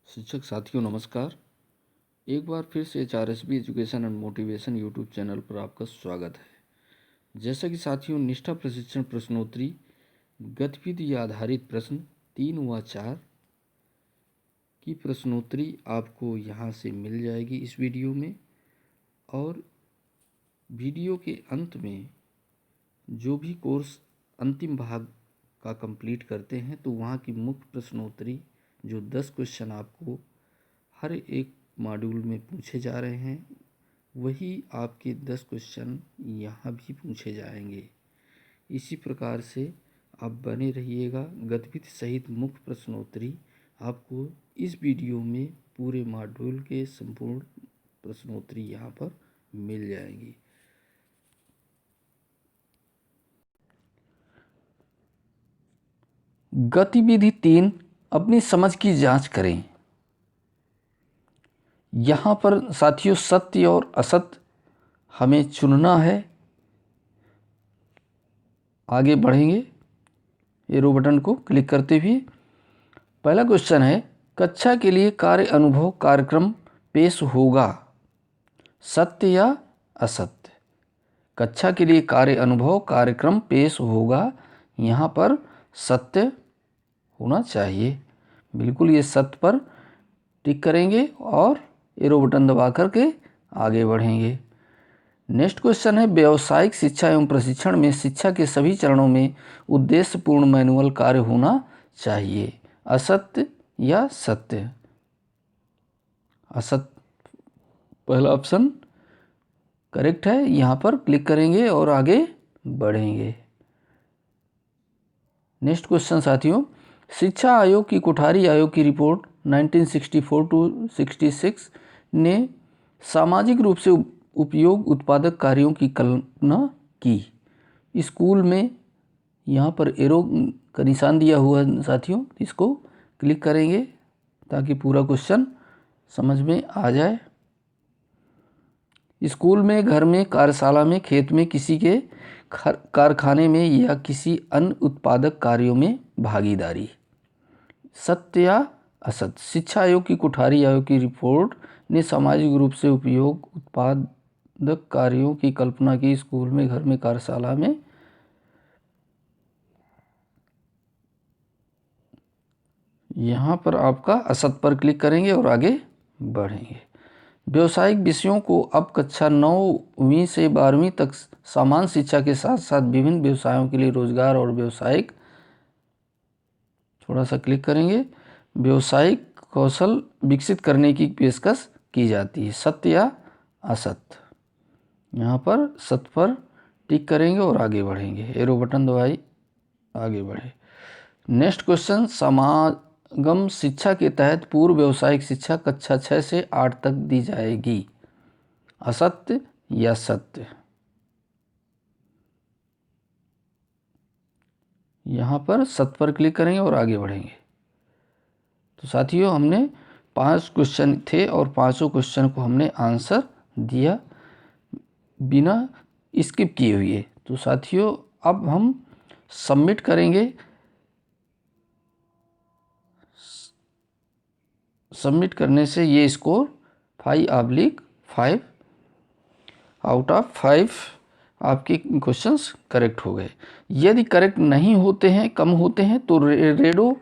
शिक्षक साथियों नमस्कार। एक बार फिर से HRSB education and motivation YouTube channel पर आपका स्वागत है। जैसा कि साथियों निष्ठा प्रशिक्षण प्रश्नोत्तरी गतिविधि आधारित प्रश्न 3 व 4 की प्रश्नोत्तरी आपको यहाँ से मिल जाएगी इस वीडियो में। और वीडियो के अंत में जो भी कोर्स अंतिम भाग का कंप्लीट करते हैं तो वहाँ की मुख्य प्रश्नोत्तरी जो 10 क्वेश्चन आपको हर एक मॉड्यूल में पूछे जा रहे हैं वही आपके 10 क्वेश्चन यहाँ भी पूछे जाएंगे। इसी प्रकार से आप बने रहिएगा। गतिविधि सहित मुख्य प्रश्नोत्तरी आपको इस वीडियो में पूरे मॉड्यूल के संपूर्ण प्रश्नोत्तरी यहाँ पर मिल जाएंगी। गतिविधि 3 अपनी समझ की जांच करें। यहाँ पर साथियों सत्य और असत्य हमें चुनना है। आगे बढ़ेंगे एरो बटन को क्लिक करते हुए। पहला क्वेश्चन है कक्षा के लिए कार्य अनुभव कार्यक्रम पेश होगा, सत्य या असत्य। कक्षा के लिए कार्य अनुभव कार्यक्रम पेश होगा, यहाँ पर सत्य होना चाहिए। बिल्कुल ये सत्य पर टिक करेंगे और एरो बटन दबा करके आगे बढ़ेंगे। नेक्स्ट क्वेश्चन है व्यावसायिक शिक्षा एवं प्रशिक्षण में शिक्षा के सभी चरणों में उद्देश्यपूर्ण मैनुअल कार्य होना चाहिए, असत्य या सत्य। असत्य पहला ऑप्शन करेक्ट है। यहाँ पर क्लिक करेंगे और आगे बढ़ेंगे। नेक्स्ट क्वेश्चन साथियों शिक्षा आयोग की कोठारी आयोग की रिपोर्ट 1964 टू 66 ने सामाजिक रूप से उपयोग उत्पादक कार्यों की कल्पना की। स्कूल में यहाँ पर एरो का निशान दिया हुआ है साथियों, इसको क्लिक करेंगे ताकि पूरा क्वेश्चन समझ में आ जाए। स्कूल में, घर में, कार्यशाला में, खेत में, किसी के कारखाने में या किसी अन्य उत्पादक कार्यों में भागीदारी, सत्य या असत्य। शिक्षा आयोग की कोठारी आयोग की रिपोर्ट ने सामाजिक रूप से उपयोग उत्पादक कार्यों की कल्पना की। स्कूल में, घर में, कार्यशाला में। यहाँ पर आपका असत्य पर क्लिक करेंगे और आगे बढ़ेंगे। व्यावसायिक विषयों को अब कक्षा 9वीं से 12वीं तक समान शिक्षा के साथ साथ विभिन्न व्यवसायों के लिए रोजगार और व्यावसायिक, थोड़ा सा क्लिक करेंगे, व्यावसायिक कौशल विकसित करने की पेशकश की जाती है, सत्य या असत्य। यहाँ पर सत्य पर टिक करेंगे और आगे बढ़ेंगे। एरो बटन दबाई आगे बढ़े। नेक्स्ट क्वेश्चन समागम शिक्षा के तहत पूर्व व्यावसायिक शिक्षा कक्षा 6 से 8 तक दी जाएगी, असत्य या सत्य। यहाँ पर सत्य पर क्लिक करेंगे और आगे बढ़ेंगे। तो साथियों हमने 5 क्वेश्चन थे और पांचों क्वेश्चन को हमने आंसर दिया बिना स्किप किए हुए। तो साथियों अब हम सबमिट करेंगे। सबमिट करने से ये स्कोर 5/5 आउट ऑफ 5 आपके क्वेश्चंस करेक्ट हो गए। यदि करेक्ट नहीं होते हैं, कम होते हैं, तो रेडो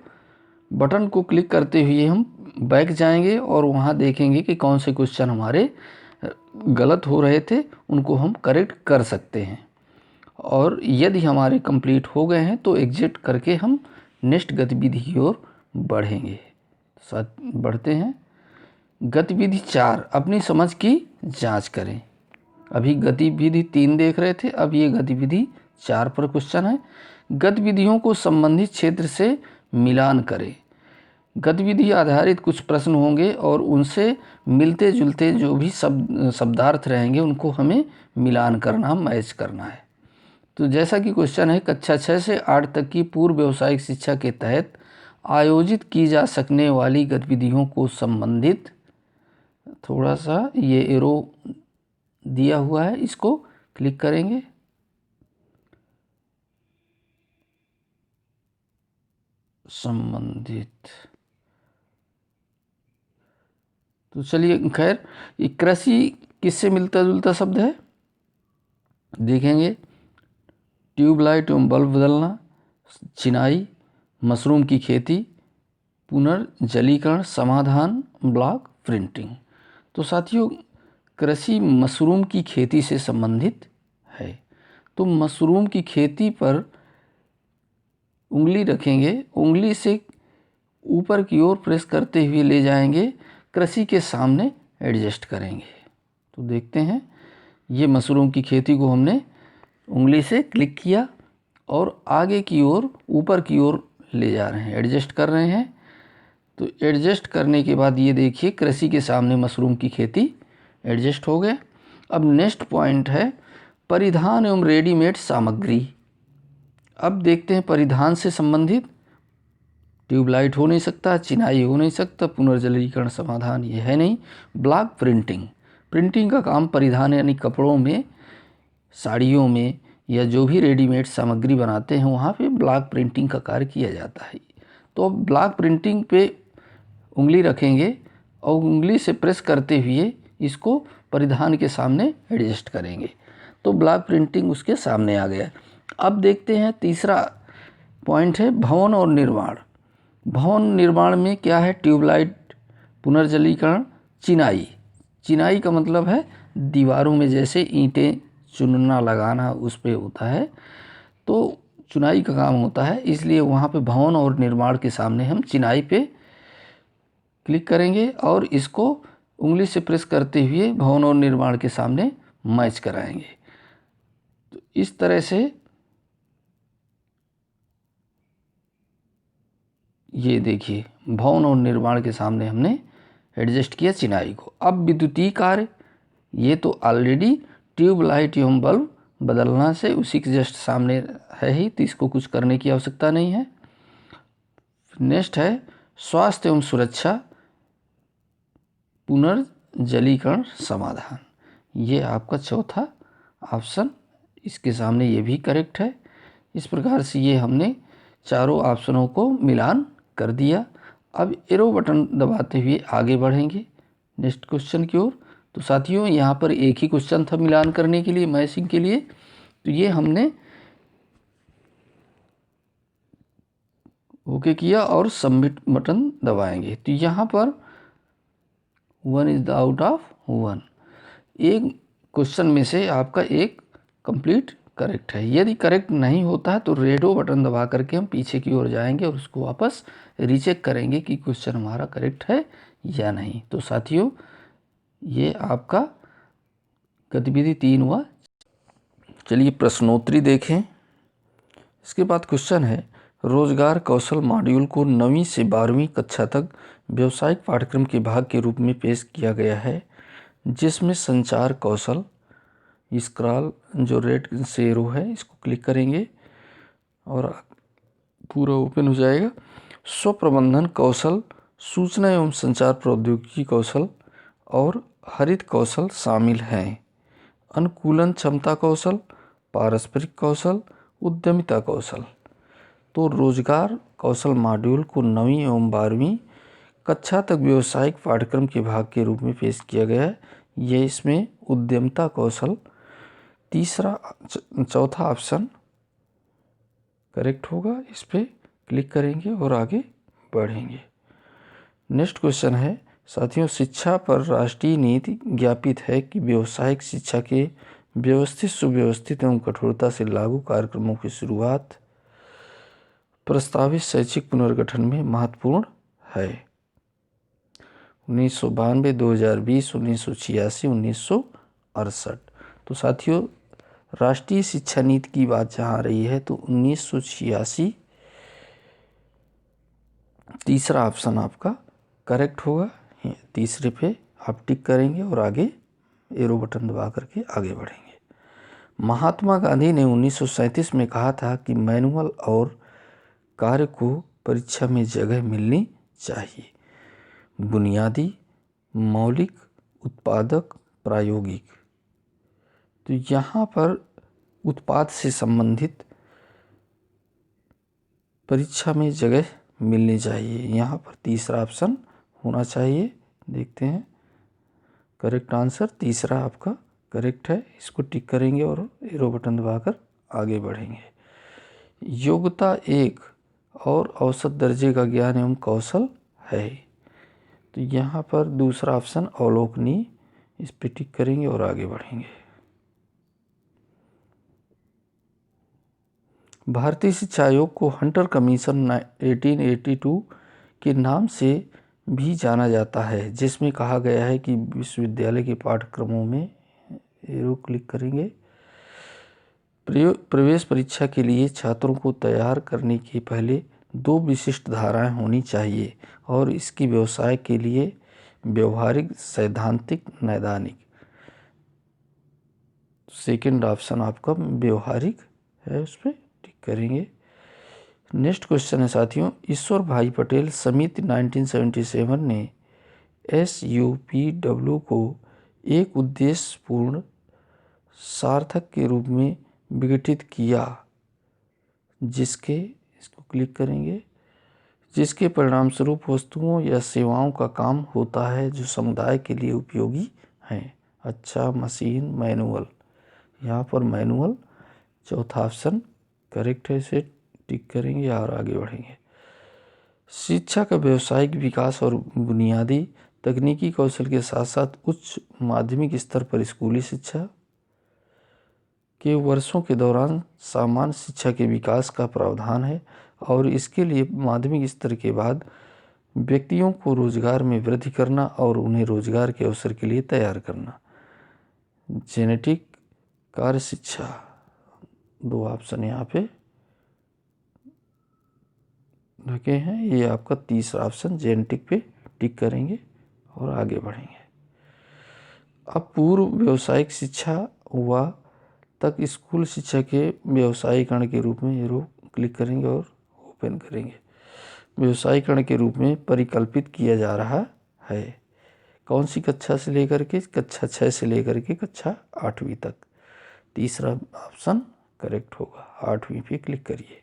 बटन को क्लिक करते हुए हम बैक जाएंगे और वहाँ देखेंगे कि कौन से क्वेश्चन हमारे गलत हो रहे थे, उनको हम करेक्ट कर सकते हैं। और यदि हमारे कंप्लीट हो गए हैं तो एग्जिट करके हम नेक्स्ट गतिविधि की ओर बढ़ेंगे। साथ बढ़ते हैं। गतिविधि 4 अपनी समझ की जांच करें। अभी गतिविधि 3 देख रहे थे, अब ये गतिविधि 4 पर क्वेश्चन है। गतिविधियों को संबंधित क्षेत्र से मिलान करें। गतिविधि आधारित कुछ प्रश्न होंगे और उनसे मिलते जुलते जो भी शब्दार्थ रहेंगे उनको हमें मिलान करना, मैच करना है। तो जैसा कि क्वेश्चन है कक्षा 6 से 8 तक की पूर्व व्यावसायिक शिक्षा के तहत आयोजित की जा सकने वाली गतिविधियों को संबंधित, थोड़ा सा ये एरो दिया हुआ है, इसको क्लिक करेंगे। संबंधित तो चलिए खैर, ये कृषि किससे मिलता जुलता शब्द है देखेंगे। ट्यूबलाइट एवं बल्ब बदलना, चिनाई, मशरूम की खेती, पुनर्जलीकरण, समाधान, ब्लॉक प्रिंटिंग। तो साथियों, कृषि मशरूम की खेती से संबंधित है। तो मशरूम की खेती पर उंगली रखेंगे, उंगली से ऊपर की ओर प्रेस करते हुए ले जाएंगे, कृषि के सामने एडजस्ट करेंगे। तो देखते हैं, ये मशरूम की खेती को हमने उंगली से क्लिक किया और आगे की ओर, ऊपर की ओर ले जा रहे हैं, एडजस्ट कर रहे हैं। तो एडजस्ट करने के बाद ये देखिए, कृषि के सामने मशरूम की खेती एडजस्ट हो गए। अब नेक्स्ट पॉइंट है परिधान एवं रेडीमेड सामग्री। अब देखते हैं, परिधान से संबंधित ट्यूबलाइट हो नहीं सकता, चिनाई हो नहीं सकता, पुनर्जलीकरण समाधान ये है नहीं। ब्लॉक प्रिंटिंग, प्रिंटिंग का काम परिधान यानी कपड़ों में, साड़ियों में या जो भी रेडीमेड सामग्री बनाते हैं वहाँ पे ब्लॉक प्रिंटिंग का कार्य किया जाता है। तो अब ब्लॉक प्रिंटिंग पे उंगली रखेंगे और उंगली से प्रेस करते हुए इसको परिधान के सामने एडजस्ट करेंगे, तो ब्लॉक प्रिंटिंग उसके सामने आ गया। अब देखते हैं, तीसरा पॉइंट है भवन और निर्माण। भवन निर्माण में क्या है, ट्यूबलाइट, पुनर्जलीकरण, चिनाई। चिनाई का मतलब है दीवारों में जैसे ईंटें चुनना लगाना, उस पे होता है, तो चुनाई का काम होता है, इसलिए वहाँ पे भवन और निर्माण के सामने हम चिनाई पे क्लिक करेंगे और इसको उंगली से प्रेस करते हुए भवन और निर्माण के सामने मैच कराएंगे। तो इस तरह से ये देखिए, भवन और निर्माण के सामने हमने एडजस्ट किया चिनाई को। अब विद्युतीय कार्य, ये तो ऑलरेडी ट्यूबलाइट एवं बल्ब बदलना से उसी के जस्ट सामने है ही, तो इसको कुछ करने की आवश्यकता नहीं है। नेक्स्ट है स्वास्थ्य एवं सुरक्षा, पुनर्जलीकरण, समाधान। ये आपका चौथा ऑप्शन, इसके सामने ये भी करेक्ट है। इस प्रकार से ये हमने चारों ऑप्शनों को मिलान कर दिया। अब एरो बटन दबाते हुए आगे बढ़ेंगे नेक्स्ट क्वेश्चन की ओर। तो साथियों, यहाँ पर एक ही क्वेश्चन था मिलान करने के लिए, मैचिंग के लिए, तो ये हमने ओके किया और सबमिट बटन दबाएंगे। तो यहाँ पर 1 इज द आउट ऑफ 1, एक क्वेश्चन में से आपका एक कंप्लीट करेक्ट है। यदि करेक्ट नहीं होता है तो रेडो बटन दबा करके हम पीछे की ओर जाएंगे और उसको वापस रीचेक करेंगे कि क्वेश्चन हमारा करेक्ट है या नहीं। तो साथियों, ये आपका गतिविधि 3 हुआ। चलिए प्रश्नोत्तरी देखें। इसके बाद क्वेश्चन है, रोजगार कौशल मॉड्यूल को 9वीं से 12वीं कक्षा तक व्यावसायिक पाठ्यक्रम के भाग के रूप में पेश किया गया है, जिसमें संचार कौशल, स्क्रॉल जो रेड से एरो है इसको क्लिक करेंगे और पूरा ओपन हो जाएगा। स्व प्रबंधन कौशल, सूचना एवं संचार प्रौद्योगिकी कौशल और हरित कौशल शामिल हैं। अनुकूलन क्षमता कौशल, पारस्परिक कौशल, उद्यमिता कौशल। तो रोजगार कौशल मॉड्यूल को 9वीं एवं 12वीं कक्षा तक व्यावसायिक पाठ्यक्रम के भाग के रूप में पेश किया गया है। ये इसमें उद्यमिता कौशल चौथा ऑप्शन करेक्ट होगा। इस पर क्लिक करेंगे और आगे बढ़ेंगे। नेक्स्ट क्वेश्चन है, साथियों, शिक्षा पर राष्ट्रीय नीति ज्ञापित है कि व्यावसायिक शिक्षा के व्यवस्थित, सुव्यवस्थित एवं कठोरता से लागू कार्यक्रमों की शुरुआत प्रस्तावित शैक्षिक पुनर्गठन में महत्वपूर्ण है। 1992, 2020, 1986, 1968। तो साथियों, राष्ट्रीय शिक्षा नीति की बात जहाँ आ रही है तो 1986 तीसरा ऑप्शन आपका करेक्ट होगा। तीसरे पे आप टिक करेंगे और आगे एरो बटन दबा करके आगे बढ़ेंगे। महात्मा गांधी ने 1937 में कहा था कि मैनुअल और कार्य को परीक्षा में जगह मिलनी चाहिए। बुनियादी, मौलिक, उत्पादक, प्रायोगिक। तो यहाँ पर उत्पाद से संबंधित परीक्षा में जगह मिलनी चाहिए, यहाँ पर तीसरा ऑप्शन होना चाहिए। देखते हैं करेक्ट आंसर तीसरा आपका करेक्ट है। इसको टिक करेंगे और एरो बटन दबाकर आगे बढ़ेंगे। योग्यता एक और औसत दर्जे का ज्ञान एवं कौशल है। तो यहाँ पर दूसरा ऑप्शन अवलोकनीय, इस पे टिक करेंगे और आगे बढ़ेंगे। भारतीय शिक्षा आयोग को हंटर कमीशन 1882 के नाम से भी जाना जाता है, जिसमें कहा गया है कि विश्वविद्यालय के पाठ्यक्रमों में एरो क्लिक करेंगे। प्रवेश परीक्षा के लिए छात्रों को तैयार करने के पहले 2 विशिष्ट धाराएं होनी चाहिए और इसकी व्यवसाय के लिए व्यवहारिक, सैद्धांतिक, नैदानिक। सेकंड ऑप्शन आपका व्यवहारिक है, उस पर टिक करेंगे। नेक्स्ट क्वेश्चन है साथियों, ईश्वर भाई पटेल समिति 1977 ने SUPW को एक उद्देश्यपूर्ण सार्थक के रूप में विघटित किया, इसको क्लिक करेंगे, जिसके परिणाम स्वरूप वस्तुओं या सेवाओं का काम होता है जो समुदाय के लिए उपयोगी हैं। अच्छा, मशीन, मैनुअल। यहाँ पर मैनुअल चौथा ऑप्शन करेक्ट है, इसे टिक करेंगे और आगे बढ़ेंगे। शिक्षा का व्यावसायिक विकास और बुनियादी तकनीकी कौशल के साथ साथ उच्च माध्यमिक स्तर पर स्कूली शिक्षा के वर्षों के दौरान सामान्य शिक्षा के विकास का प्रावधान है और इसके लिए माध्यमिक स्तर के बाद व्यक्तियों को रोजगार में वृद्धि करना और उन्हें रोजगार के अवसर के लिए तैयार करना। जेनेटिक कार्य शिक्षा, 2 ऑप्शन यहाँ पे रखे हैं, ये आपका तीसरा ऑप्शन जेनेटिक पे टिक करेंगे और आगे बढ़ेंगे। अब पूर्व व्यावसायिक शिक्षा हुआ तक स्कूल शिक्षा के व्यवसायीकरण के रूप में एरो क्लिक करेंगे और ओपन करेंगे। व्यवसायीकरण के रूप में परिकल्पित किया जा रहा है। कौन सी कक्षा से लेकर के? कक्षा 6 से लेकर के कक्षा 8वीं तक। तीसरा ऑप्शन करेक्ट होगा, 8वीं पे क्लिक करिए।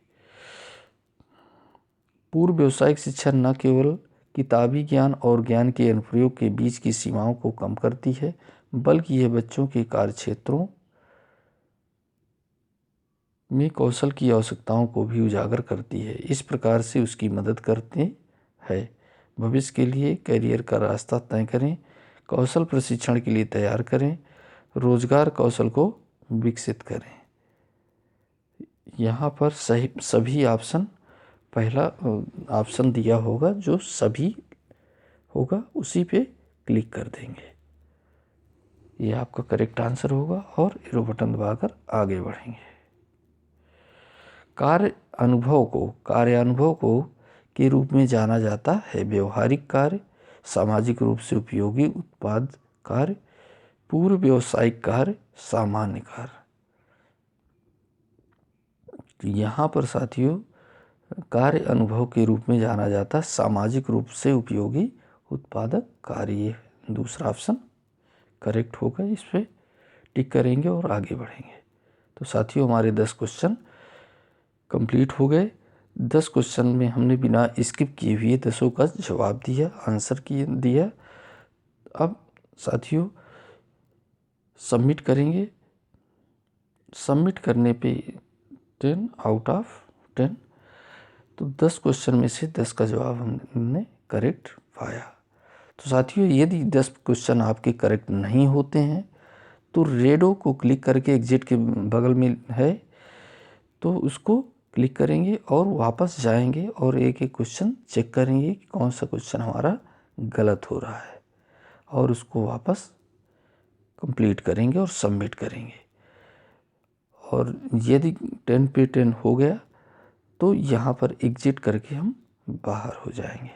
पूर्व व्यावसायिक शिक्षा न केवल किताबी ज्ञान और ज्ञान के अनुप्रयोग के बीच की सीमाओं को कम करती है, बल्कि यह बच्चों के कार्यक्षेत्रों में कौशल की आवश्यकताओं को भी उजागर करती है। इस प्रकार से उसकी मदद करते हैं। भविष्य के लिए करियर का रास्ता तय करें, कौशल प्रशिक्षण के लिए तैयार करें, रोजगार कौशल को विकसित करें। यहाँ पर सभी ऑप्शन, पहला ऑप्शन दिया होगा जो सभी होगा उसी पे क्लिक कर देंगे। ये आपका करेक्ट आंसर होगा और एरो बटन दबाकर आगे बढ़ेंगे। कार्यानुभव को के रूप में जाना जाता है व्यवहारिक कार्य, सामाजिक रूप से उपयोगी उत्पाद कार्य, पूर्व व्यावसायिक कार्य, सामान्य कार्य। तो यहाँ पर साथियों कार्य अनुभव के रूप में जाना जाता है सामाजिक रूप से उपयोगी उत्पादक कार्य। दूसरा ऑप्शन करेक्ट होगा, इस पर टिक करेंगे और आगे बढ़ेंगे। तो साथियों हमारे 10 क्वेश्चन कंप्लीट हो गए। 10 क्वेश्चन में हमने बिना स्किप किए हुए 10 का जवाब दिया, आंसर दिया। अब साथियों सबमिट करेंगे। सबमिट करने पे 10 आउट ऑफ 10, तो 10 क्वेश्चन में से 10 का जवाब हमने करेक्ट पाया। तो साथियों यदि 10 क्वेश्चन आपके करेक्ट नहीं होते हैं तो रेडो को क्लिक करके एग्जिट के बगल में है तो उसको क्लिक करेंगे और वापस जाएंगे और एक एक क्वेश्चन चेक करेंगे कि कौन सा क्वेश्चन हमारा गलत हो रहा है और उसको वापस कंप्लीट करेंगे और सबमिट करेंगे। और यदि 10 पे 10 हो गया तो यहाँ पर एग्जिट करके हम बाहर हो जाएंगे।